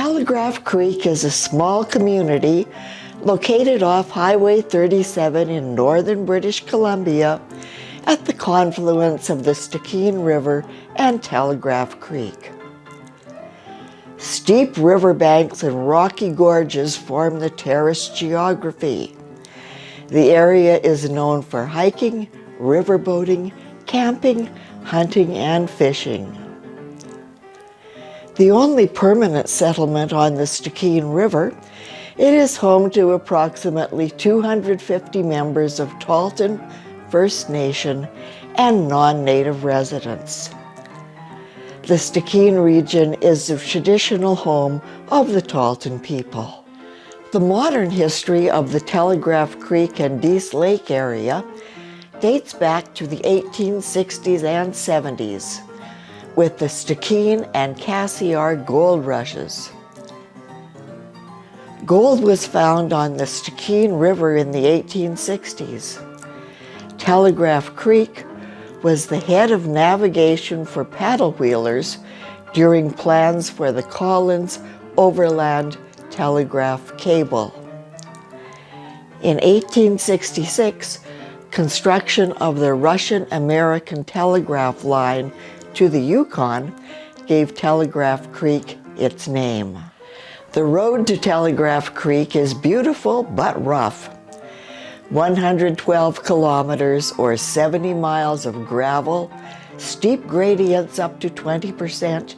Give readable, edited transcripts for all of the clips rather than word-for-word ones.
Telegraph Creek is a small community located off Highway 37 in northern British Columbia at the confluence of the Stikine River and Telegraph Creek. Steep riverbanks and rocky gorges form the terraced geography. The area is known for hiking, riverboating, camping, hunting, and fishing. The only permanent settlement on the Stikine River, it is home to approximately 250 members of Tahltan First Nation and non-native residents. The Stikine region is the traditional home of the Tahltan people. The modern history of the Telegraph Creek and Dease Lake area dates back to the 1860s and 70s, with the Stikine and Cassiar gold rushes. Gold was found on the Stikine River in the 1860s. Telegraph Creek was the head of navigation for paddle wheelers during plans for the Collins Overland Telegraph Cable. In 1866, construction of the Russian-American telegraph line to the Yukon gave Telegraph Creek its name. The road to Telegraph Creek is beautiful but rough. 112 kilometers or 70 miles of gravel, steep gradients up to 20%,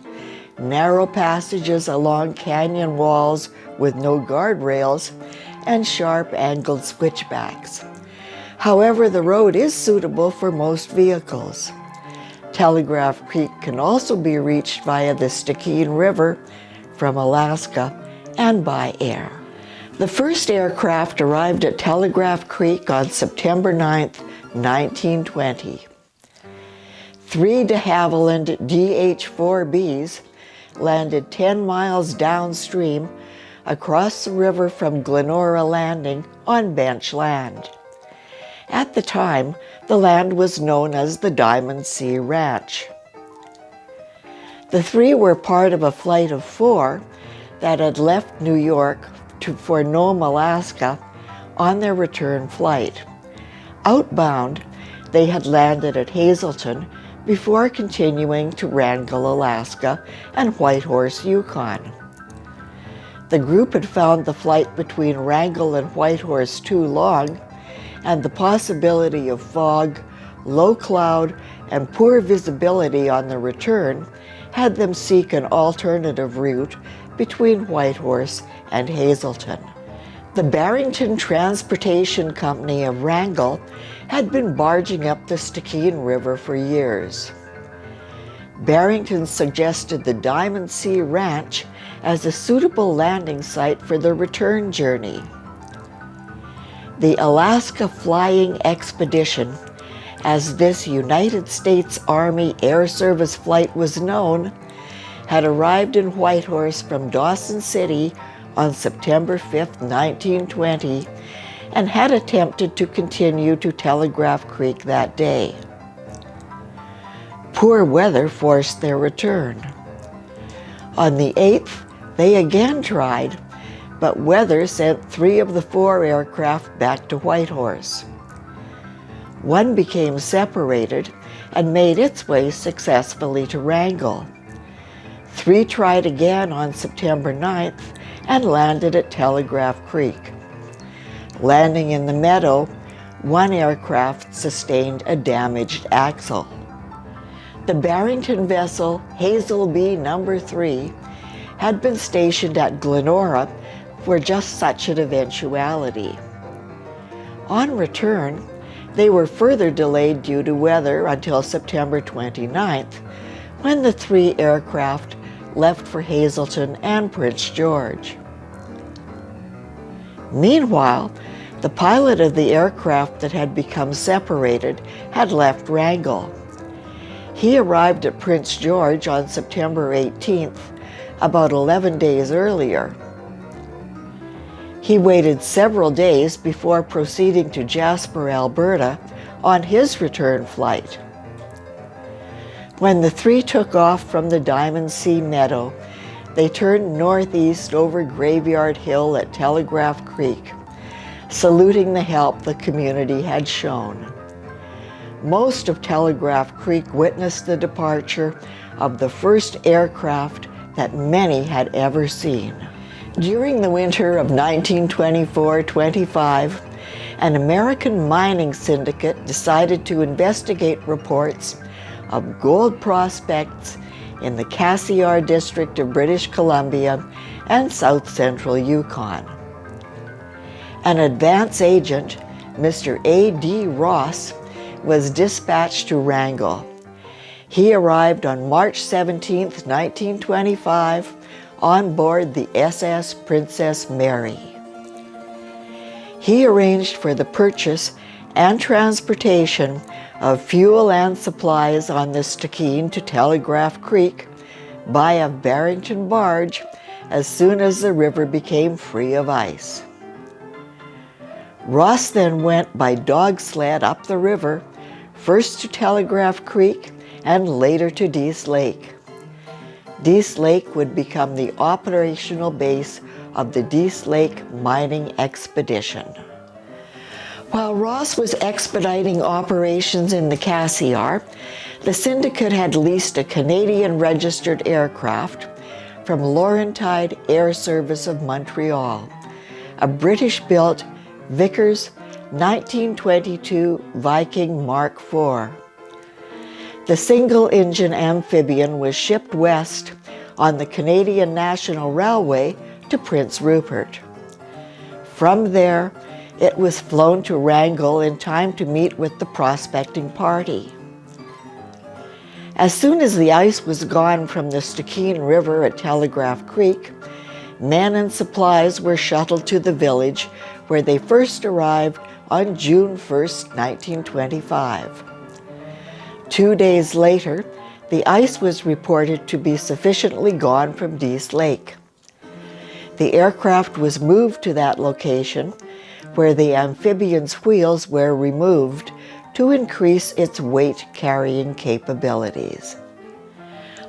narrow passages along canyon walls with no guardrails, and sharp angled switchbacks. However, the road is suitable for most vehicles. Telegraph Creek can also be reached via the Stikine River from Alaska and by air. The first aircraft arrived at Telegraph Creek on September 9, 1920. 3 de Havilland DH-4Bs landed 10 miles downstream across the river from Glenora Landing on bench land. At the time, the land was known as the Diamond Sea Ranch. The 3 were part of a flight of 4 that had left New York for Nome, Alaska on their return flight. Outbound, they had landed at Hazelton before continuing to Wrangell, Alaska and Whitehorse, Yukon. The group had found the flight between Wrangell and Whitehorse too long, and the possibility of fog, low cloud, and poor visibility on the return had them seek an alternative route between Whitehorse and Hazelton. The Barrington Transportation Company of Wrangell had been barging up the Stikine River for years. Barrington suggested the Diamond Sea Ranch as a suitable landing site for the return journey. The Alaska Flying Expedition, as this United States Army Air Service flight was known, had arrived in Whitehorse from Dawson City on September 5, 1920, and had attempted to continue to Telegraph Creek that day. Poor weather forced their return. On the 8th, they again tried, but weather sent 3 of the 4 aircraft back to Whitehorse. 1 became separated and made its way successfully to Wrangell. 3 tried again on September 9th and landed at Telegraph Creek. Landing in the meadow, 1 aircraft sustained a damaged axle. The Barrington vessel Hazel B No. 3 had been stationed at Glenora for just such an eventuality. On return, they were further delayed due to weather until September 29th, when the 3 aircraft left for Hazelton and Prince George. Meanwhile, the pilot of the aircraft that had become separated had left Wrangell. He arrived at Prince George on September 18th, about 11 days earlier. He waited several days before proceeding to Jasper, Alberta, on his return flight. When the 3 took off from the Diamond Sea meadow, they turned northeast over Graveyard Hill at Telegraph Creek, saluting the help the community had shown. Most of Telegraph Creek witnessed the departure of the first aircraft that many had ever seen. During the winter of 1924-25, an American mining syndicate decided to investigate reports of gold prospects in the Cassiar district of British Columbia and south-central Yukon. An advance agent, Mr. A.D. Ross, was dispatched to Wrangell. He arrived on March 17, 1925, on board the SS Princess Mary. He arranged for the purchase and transportation of fuel and supplies on the Stikine to Telegraph Creek by a Barrington barge as soon as the river became free of ice. Ross then went by dog sled up the river, first to Telegraph Creek and later to Dease Lake. Dease Lake would become the operational base of the Dease Lake mining expedition. While Ross was expediting operations in the Cassiar, the syndicate had leased a Canadian-registered aircraft from Laurentide Air Service of Montreal, a British-built Vickers 1922 Viking Mark IV. The single-engine amphibian was shipped west on the Canadian National Railway to Prince Rupert. From there, it was flown to Wrangell in time to meet with the prospecting party. As soon as the ice was gone from the Stikine River at Telegraph Creek, men and supplies were shuttled to the village where they first arrived on June 1, 1925. 2 days later, the ice was reported to be sufficiently gone from Dease Lake. The aircraft was moved to that location where the amphibian's wheels were removed to increase its weight-carrying capabilities.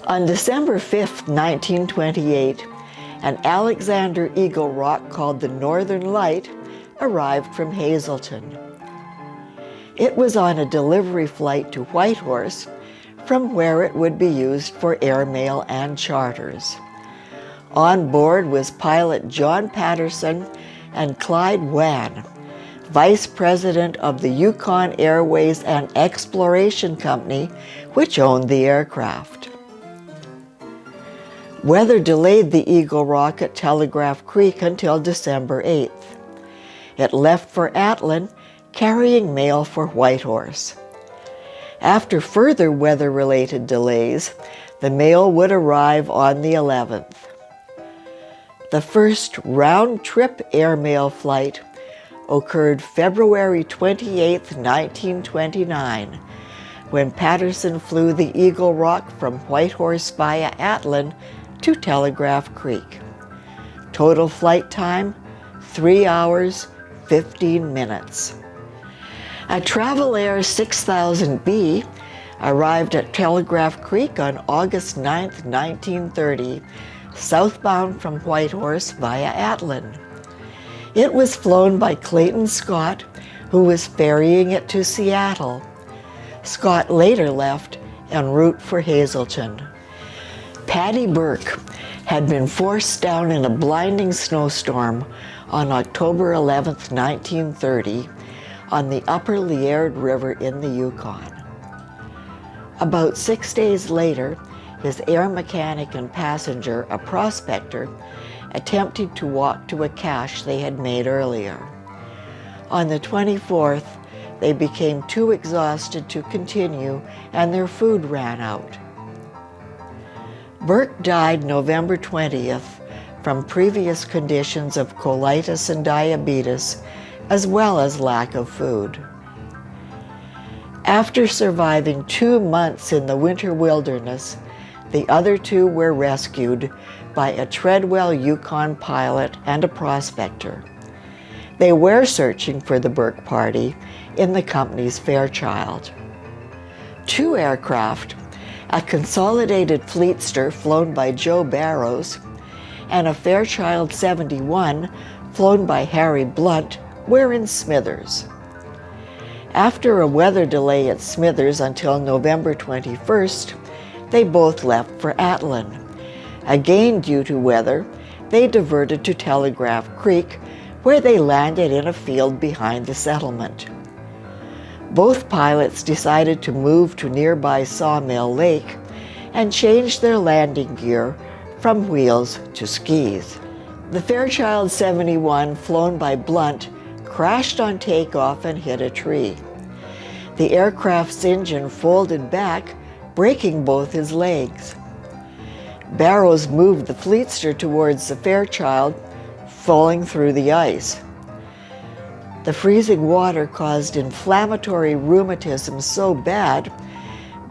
On December 5, 1928, an Alexander Eagle Rock called the Northern Light arrived from Hazelton. It was on a delivery flight to Whitehorse, from where it would be used for airmail and charters. On board was pilot John Patterson and Clyde Wan, Vice President of the Yukon Airways and Exploration Company, which owned the aircraft. Weather delayed the Eagle Rock at Telegraph Creek until December 8th. It left for Atlin, carrying mail for Whitehorse. After further weather-related delays, the mail would arrive on the 11th. The first round-trip airmail flight occurred February 28, 1929, when Patterson flew the Eagle Rock from Whitehorse via Atlin to Telegraph Creek. Total flight time, 3 hours, 15 minutes. A Travel Air 6000B arrived at Telegraph Creek on August 9, 1930, southbound from Whitehorse via Atlin. It was flown by Clayton Scott, who was ferrying it to Seattle. Scott later left en route for Hazelton. Paddy Burke had been forced down in a blinding snowstorm on October 11, 1930, on the upper Liard River in the Yukon. About 6 days later, his air mechanic and passenger, a prospector, attempted to walk to a cache they had made earlier. On the 24th, they became too exhausted to continue and their food ran out. Burke died November 20th from previous conditions of colitis and diabetes, as well as lack of food. After surviving 2 months in the winter wilderness, the other two were rescued by a Treadwell Yukon pilot and a prospector. They were searching for the Burke party in the company's Fairchild. 2 aircraft, a consolidated Fleetster flown by Joe Barrows, and a Fairchild 71 flown by Harry Blunt were in Smithers. After a weather delay at Smithers until November 21st, they both left for Atlin. Again, due to weather, they diverted to Telegraph Creek, where they landed in a field behind the settlement. Both pilots decided to move to nearby Sawmill Lake and change their landing gear from wheels to skis. The Fairchild 71, flown by Blunt, crashed on takeoff and hit a tree. The aircraft's engine folded back, breaking both his legs. Barrows moved the Fleetster towards the Fairchild, falling through the ice. The freezing water caused inflammatory rheumatism so bad,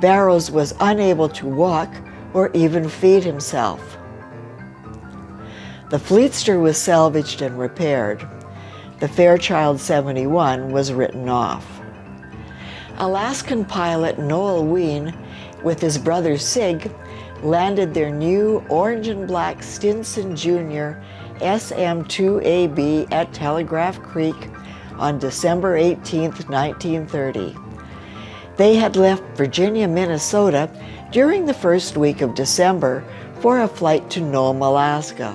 Barrows was unable to walk or even feed himself. The Fleetster was salvaged and repaired. The Fairchild 71 was written off. Alaskan pilot Noel Ween, with his brother Sig, landed their new orange and black Stinson Jr. SM-2AB at Telegraph Creek on December 18, 1930. They had left Virginia, Minnesota during the first week of December for a flight to Nome, Alaska.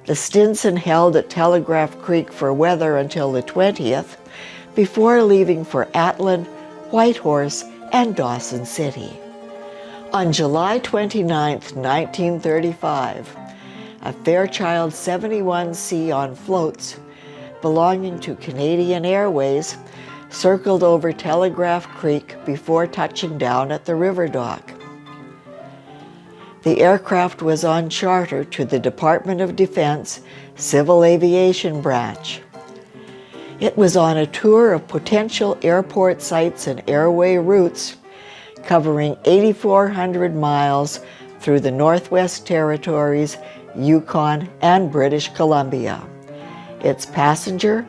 The Stinson held at Telegraph Creek for weather until the 20th, before leaving for Atlin, Whitehorse, and Dawson City. On July 29, 1935, a Fairchild 71C on floats, belonging to Canadian Airways, circled over Telegraph Creek before touching down at the river dock. The aircraft was on charter to the Department of Defense Civil Aviation Branch. It was on a tour of potential airport sites and airway routes, covering 8,400 miles through the Northwest Territories, Yukon, and British Columbia. Its passenger,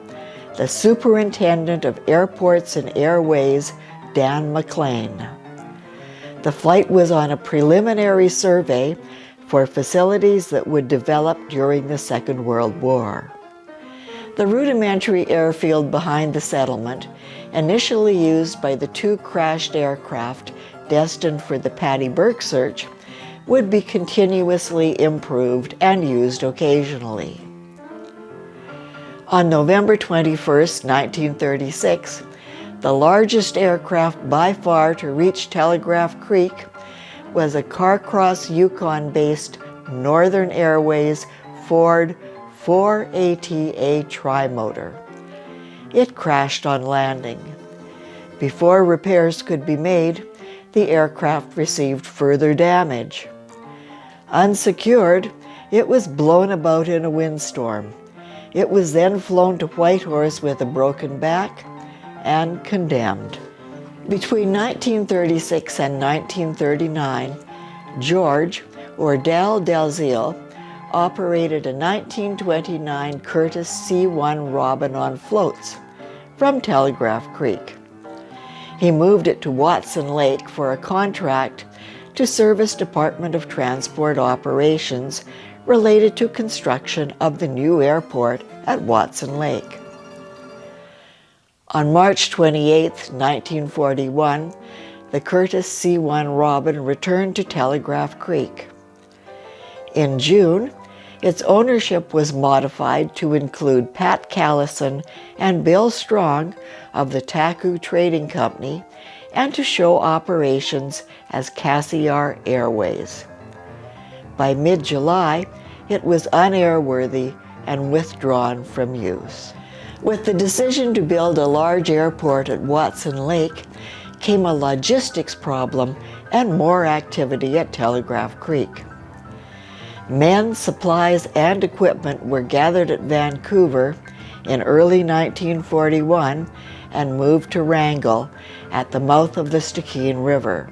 the Superintendent of Airports and Airways, Dan McLean. The flight was on a preliminary survey for facilities that would develop during the Second World War. The rudimentary airfield behind the settlement, initially used by the two crashed aircraft destined for the Patty Burke search, would be continuously improved and used occasionally. On November 21, 1936, the largest aircraft by far to reach Telegraph Creek was a Carcross, Yukon-based Northern Airways Ford 4ATA trimotor. It crashed on landing. Before repairs could be made, the aircraft received further damage. Unsecured, it was blown about in a windstorm. It was then flown to Whitehorse with a broken back and condemned. Between 1936 and 1939, George, or Dal Dalziel, operated a 1929 Curtiss C-1 Robin on floats from Telegraph Creek. He moved it to Watson Lake for a contract to service Department of Transport operations related to construction of the new airport at Watson Lake. On March 28, 1941, the Curtiss C-1 Robin returned to Telegraph Creek. In June, its ownership was modified to include Pat Callison and Bill Strong of the Taku Trading Company and to show operations as Cassiar Airways. By mid-July, it was unairworthy and withdrawn from use. With the decision to build a large airport at Watson Lake came a logistics problem and more activity at Telegraph Creek. Men, supplies, and equipment were gathered at Vancouver in early 1941 and moved to Wrangell at the mouth of the Stikine River.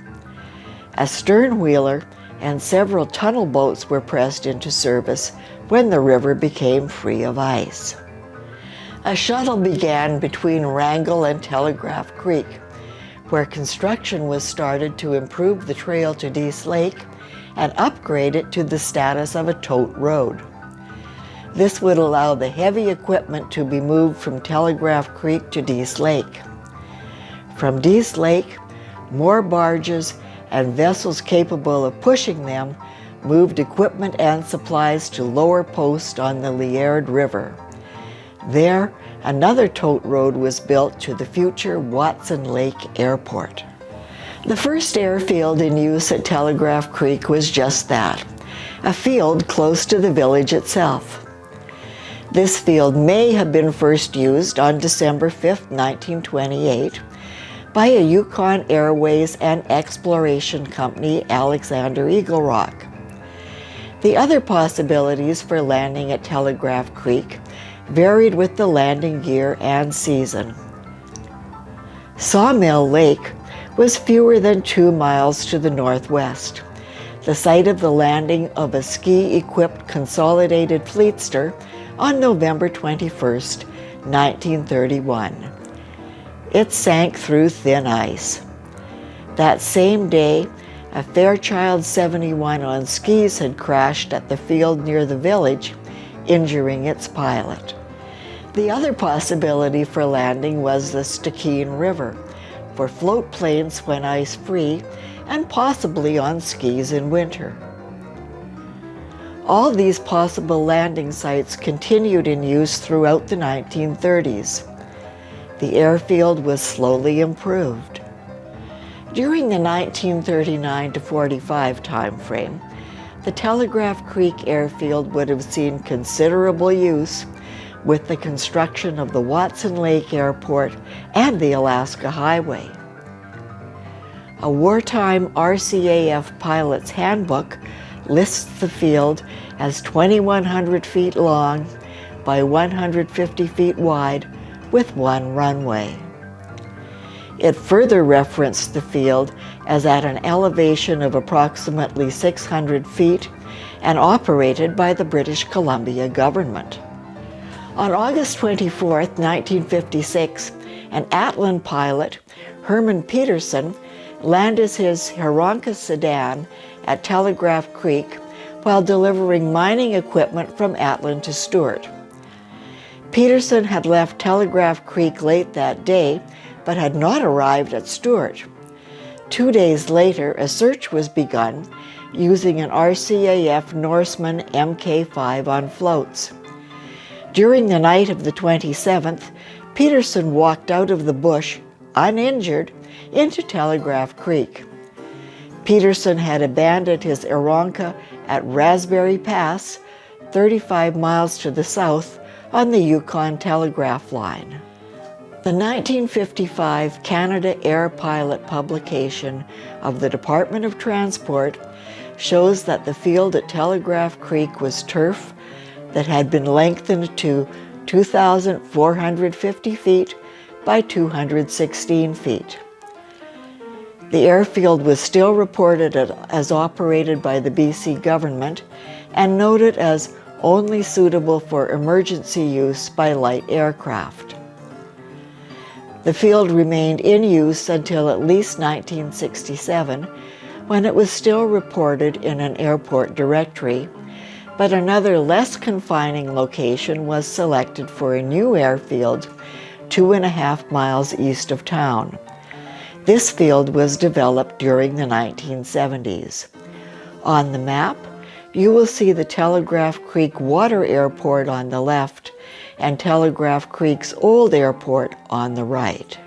A sternwheeler and several tunnel boats were pressed into service when the river became free of ice. A shuttle began between Wrangell and Telegraph Creek, where construction was started to improve the trail to Dease Lake and upgrade it to the status of a tote road. This would allow the heavy equipment to be moved from Telegraph Creek to Dease Lake. From Dease Lake, more barges and vessels capable of pushing them moved equipment and supplies to lower post on the Liard River. There, another tote road was built to the future Watson Lake Airport. The first airfield in use at Telegraph Creek was just that, a field close to the village itself. This field may have been first used on December 5, 1928, by a Yukon Airways and Exploration Company, Alexander Eagle Rock. The other possibilities for landing at Telegraph Creek varied with the landing gear and season. Sawmill Lake was fewer than 2 miles to the northwest, the site of the landing of a ski-equipped consolidated fleetster on November 21, 1931. It sank through thin ice. That same day, a Fairchild 71 on skis had crashed at the field near the village, injuring its pilot. The other possibility for landing was the Stikine River, for float planes when ice-free, and possibly on skis in winter. All these possible landing sites continued in use throughout the 1930s. The airfield was slowly improved. During the 1939 to 45 timeframe, the Telegraph Creek Airfield would have seen considerable use with the construction of the Watson Lake Airport and the Alaska Highway. A wartime RCAF pilot's handbook lists the field as 2,100 feet long by 150 feet wide with one runway. It further referenced the field as at an elevation of approximately 600 feet and operated by the British Columbia government. On August 24, 1956, an Atlin pilot, Herman Peterson, landed his Heronka sedan at Telegraph Creek while delivering mining equipment from Atlin to Stewart. Peterson had left Telegraph Creek late that day, but had not arrived at Stewart. 2 days later, a search was begun using an RCAF Norseman Mk5 on floats. During the night of the 27th, Peterson walked out of the bush, uninjured, into Telegraph Creek. Peterson had abandoned his Heronka at Raspberry Pass, 35 miles to the south, on the Yukon Telegraph Line. The 1955 Canada Air Pilot publication of the Department of Transport shows that the field at Telegraph Creek was turf that had been lengthened to 2,450 feet by 216 feet. The airfield was still reported as operated by the BC government and noted as only suitable for emergency use by light aircraft. The field remained in use until at least 1967, when it was still reported in an airport directory, but another less confining location was selected for a new airfield 2.5 miles east of town. This field was developed during the 1970s. On the map, you will see the Telegraph Creek Water Airport on the left and Telegraph Creek's old airport on the right.